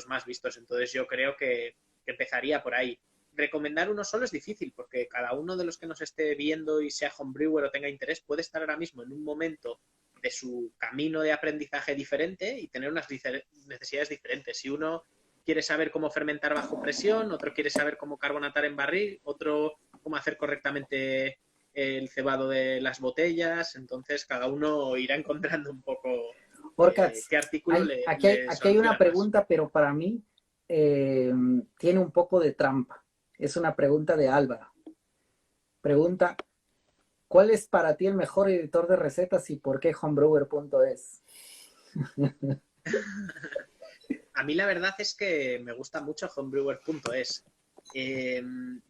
más vistos. Entonces yo creo que empezaría por ahí. Recomendar uno solo es difícil porque cada uno de los que nos esté viendo y sea homebrewer o tenga interés puede estar ahora mismo en un momento de su camino de aprendizaje diferente y tener unas necesidades diferentes. Si uno quiere saber cómo fermentar bajo presión, otro quiere saber cómo carbonatar en barril, otro cómo hacer correctamente el cebado de las botellas, entonces cada uno irá encontrando un poco qué artículo aquí hay una pregunta, pero para mí tiene un poco de trampa. Es una pregunta de Álvaro. Pregunta, ¿cuál es para ti el mejor editor de recetas y por qué homebrewer.es? A mí la verdad es que me gusta mucho homebrewer.es.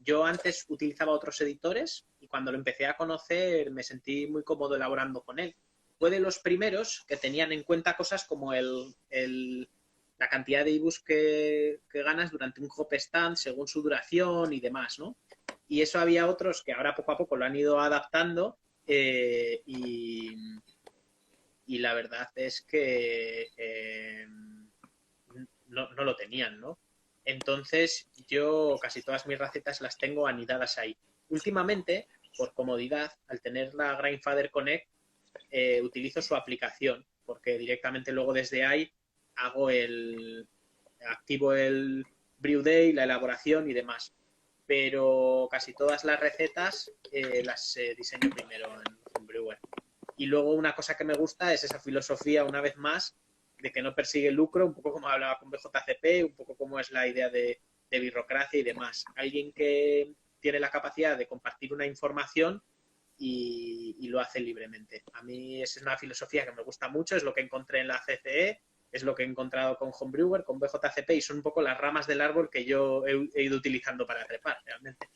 Yo antes utilizaba otros editores y cuando lo empecé a conocer me sentí muy cómodo elaborando con él. Fue de los primeros que tenían en cuenta cosas como la cantidad de ebooks que ganas durante un hop stand según su duración y demás, ¿no? Y eso había otros que ahora poco a poco lo han ido adaptando y la verdad es que no lo tenían, ¿no? Entonces yo casi todas mis recetas las tengo anidadas ahí. Últimamente, por comodidad, al tener la Grainfather Connect, utilizo su aplicación, porque directamente luego desde ahí activo el brew day, la elaboración y demás. Pero casi todas las recetas las diseño primero en Brewer. Y luego una cosa que me gusta es esa filosofía, una vez más, de que no persigue lucro, un poco como hablaba con BJCP, un poco como es la idea de birocracia y demás. Alguien que tiene la capacidad de compartir una información y lo hace libremente. A mí esa es una filosofía que me gusta mucho, es lo que encontré en la CCE, es lo que he encontrado con Homebrewer, con BJCP, y son un poco las ramas del árbol que yo he ido utilizando para trepar, realmente.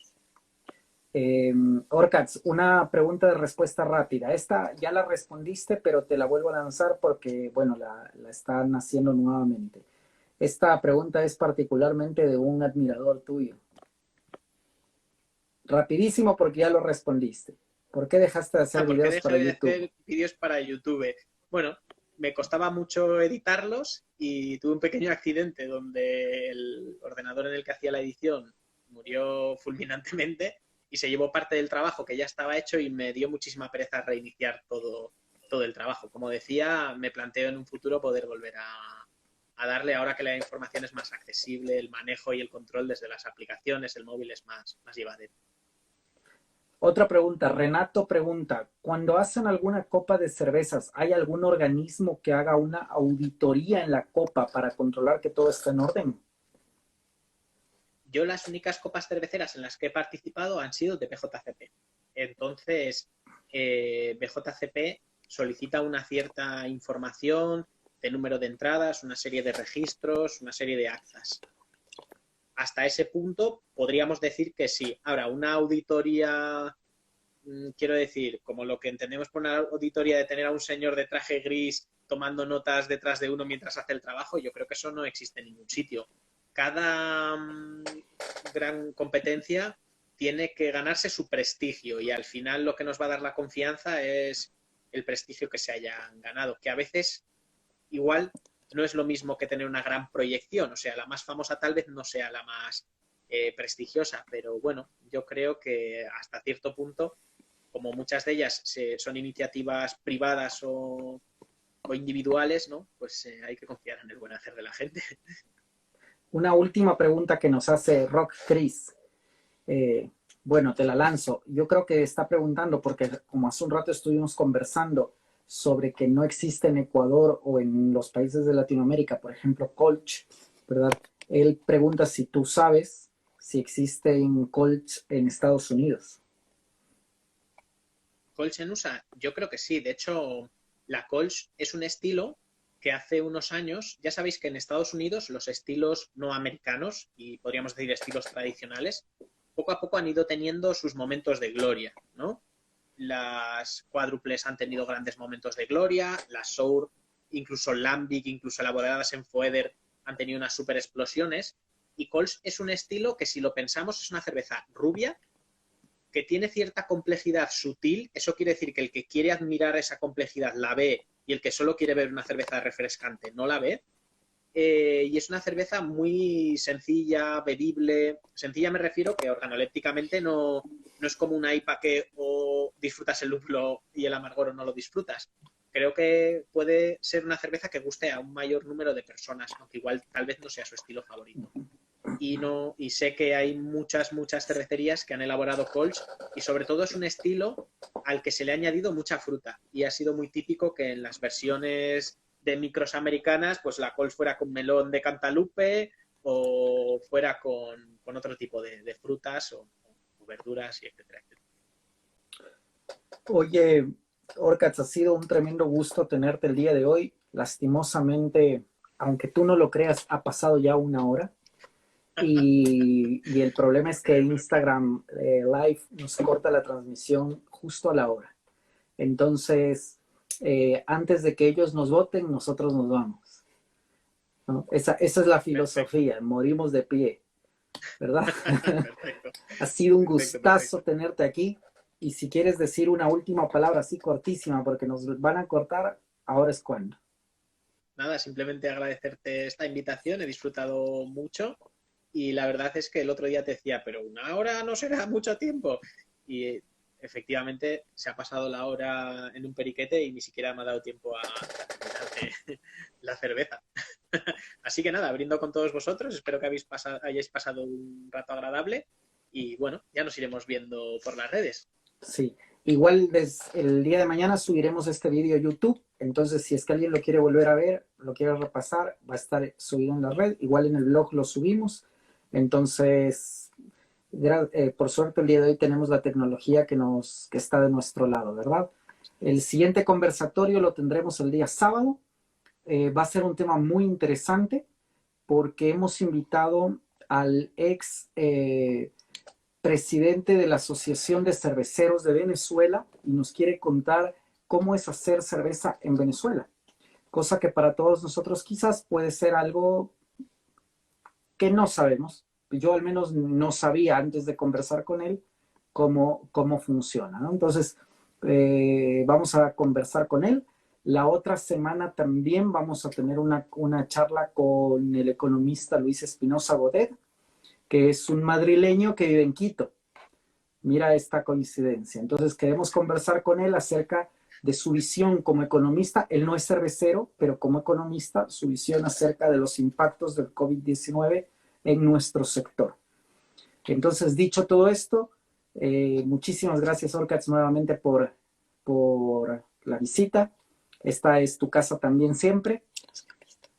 Orcats, una pregunta de respuesta rápida. Esta ya la respondiste, pero te la vuelvo a lanzar porque, bueno, la están haciendo nuevamente. Esta pregunta es particularmente de un admirador tuyo. Rapidísimo porque ya lo respondiste. ¿Por qué dejaste de hacer videos para YouTube? ¿Por qué dejé de hacer vídeos para YouTube? Bueno, me costaba mucho editarlos y tuve un pequeño accidente donde el ordenador en el que hacía la edición murió fulminantemente y se llevó parte del trabajo que ya estaba hecho y me dio muchísima pereza reiniciar todo el trabajo. Como decía, me planteo en un futuro poder volver a darle, ahora que la información es más accesible, el manejo y el control desde las aplicaciones, el móvil es más llevadero. Otra pregunta, Renato pregunta, cuando hacen alguna copa de cervezas, ¿hay algún organismo que haga una auditoría en la copa para controlar que todo esté en orden? Yo las únicas copas cerveceras en las que he participado han sido de BJCP. Entonces, BJCP solicita una cierta información de número de entradas, una serie de registros, una serie de actas. Hasta ese punto podríamos decir que sí. Ahora, una auditoría, quiero decir, como lo que entendemos por una auditoría de tener a un señor de traje gris tomando notas detrás de uno mientras hace el trabajo, yo creo que eso no existe en ningún sitio. Cada gran competencia tiene que ganarse su prestigio y al final lo que nos va a dar la confianza es el prestigio que se hayan ganado, que a veces igual no es lo mismo que tener una gran proyección, o sea, la más famosa tal vez no sea la más prestigiosa, pero bueno, yo creo que hasta cierto punto, como muchas de ellas son iniciativas privadas o individuales, ¿no? Pues hay que confiar en el buen hacer de la gente. Una última pregunta que nos hace Rock Chris. Bueno, te la lanzo. Yo creo que está preguntando porque como hace un rato estuvimos conversando sobre que no existe en Ecuador o en los países de Latinoamérica, por ejemplo, Colch, ¿verdad? Él pregunta si tú sabes si existe en Colch en Estados Unidos. ¿Colch en USA? Yo creo que sí. De hecho, la Colch es un estilo que hace unos años, ya sabéis que en Estados Unidos los estilos no americanos, y podríamos decir estilos tradicionales, poco a poco han ido teniendo sus momentos de gloria, ¿no? Las cuádruples han tenido grandes momentos de gloria, las Sour, incluso Lambic, incluso elaboradas en Foeder, han tenido unas super explosiones, y Colch es un estilo que si lo pensamos es una cerveza rubia, que tiene cierta complejidad sutil, eso quiere decir que el que quiere admirar esa complejidad la ve y el que solo quiere ver una cerveza refrescante no la ve. Y es una cerveza muy sencilla, bebible. Sencilla me refiero que organolépticamente no es como una IPA que o disfrutas el lúpulo y el amargor o no lo disfrutas. Creo que puede ser una cerveza que guste a un mayor número de personas, aunque igual tal vez no sea su estilo favorito. Y sé que hay muchas cervecerías que han elaborado Colch y sobre todo es un estilo al que se le ha añadido mucha fruta y ha sido muy típico que en las versiones de micros americanas pues la Colch fuera con melón de Cantalupe o fuera con otro tipo de frutas o verduras y etcétera, etcétera. Oye, Orcats, ha sido un tremendo gusto tenerte el día de hoy. lastimosamente, aunque tú no lo creas, ha pasado ya 1 hora. Y el problema es que Instagram Live nos corta la transmisión justo a la hora. Entonces, antes de que ellos nos voten, nosotros nos vamos, ¿no? Esa es la filosofía, morimos de pie, ¿verdad? Perfecto. Ha sido un Perfecto, gustazo perfecto. tenerte aquí. Y si quieres decir una última palabra así cortísima, porque nos van a cortar, ahora es cuando. Nada, simplemente agradecerte esta invitación, he disfrutado mucho y la verdad es que el otro día te decía, pero 1 hora no será mucho tiempo. Y efectivamente se ha pasado la hora en un periquete y ni siquiera me ha dado tiempo a terminarme la cerveza. Así que nada, brindo con todos vosotros, espero que hayáis pasado un rato agradable y bueno, ya nos iremos viendo por las redes. Sí, igual el día de mañana subiremos este vídeo a YouTube, entonces si es que alguien lo quiere volver a ver, lo quiere repasar, va a estar subido en la red, igual en el blog lo subimos, entonces por suerte el día de hoy tenemos la tecnología que está de nuestro lado, ¿verdad? El siguiente conversatorio lo tendremos el día sábado, va a ser un tema muy interesante porque hemos invitado al ex presidente de la Asociación de Cerveceros de Venezuela y nos quiere contar cómo es hacer cerveza en Venezuela, cosa que para todos nosotros quizás puede ser algo que no sabemos. Yo al menos no sabía antes de conversar con él cómo funciona, ¿no? Entonces, vamos a conversar con él. La otra semana también vamos a tener una charla con el economista Luis Espinosa Godet, que es un madrileño que vive en Quito. Mira esta coincidencia. Entonces queremos conversar con él acerca de su visión como economista. Él no es cervecero, pero como economista, su visión acerca de los impactos del COVID-19 en nuestro sector. Entonces, dicho todo esto, muchísimas gracias, Orcats, nuevamente por la visita. Esta es tu casa también siempre.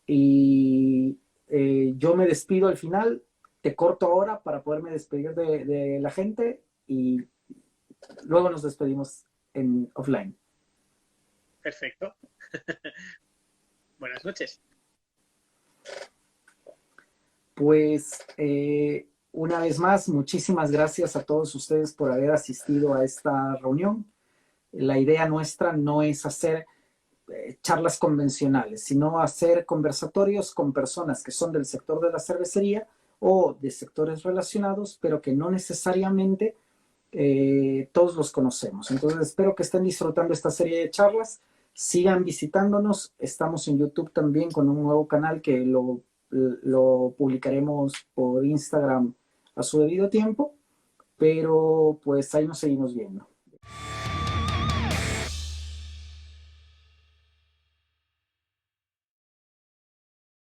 Y yo me despido al final. Te corto ahora para poderme despedir de la gente y luego nos despedimos en offline. Perfecto. Buenas noches. Pues una vez más, muchísimas gracias a todos ustedes por haber asistido a esta reunión. La idea nuestra no es hacer charlas convencionales, sino hacer conversatorios con personas que son del sector de la cervecería o de sectores relacionados, pero que no necesariamente todos los conocemos. Entonces espero que estén disfrutando esta serie de charlas, sigan visitándonos, estamos en YouTube también con un nuevo canal que lo publicaremos por Instagram a su debido tiempo, pero pues ahí nos seguimos viendo.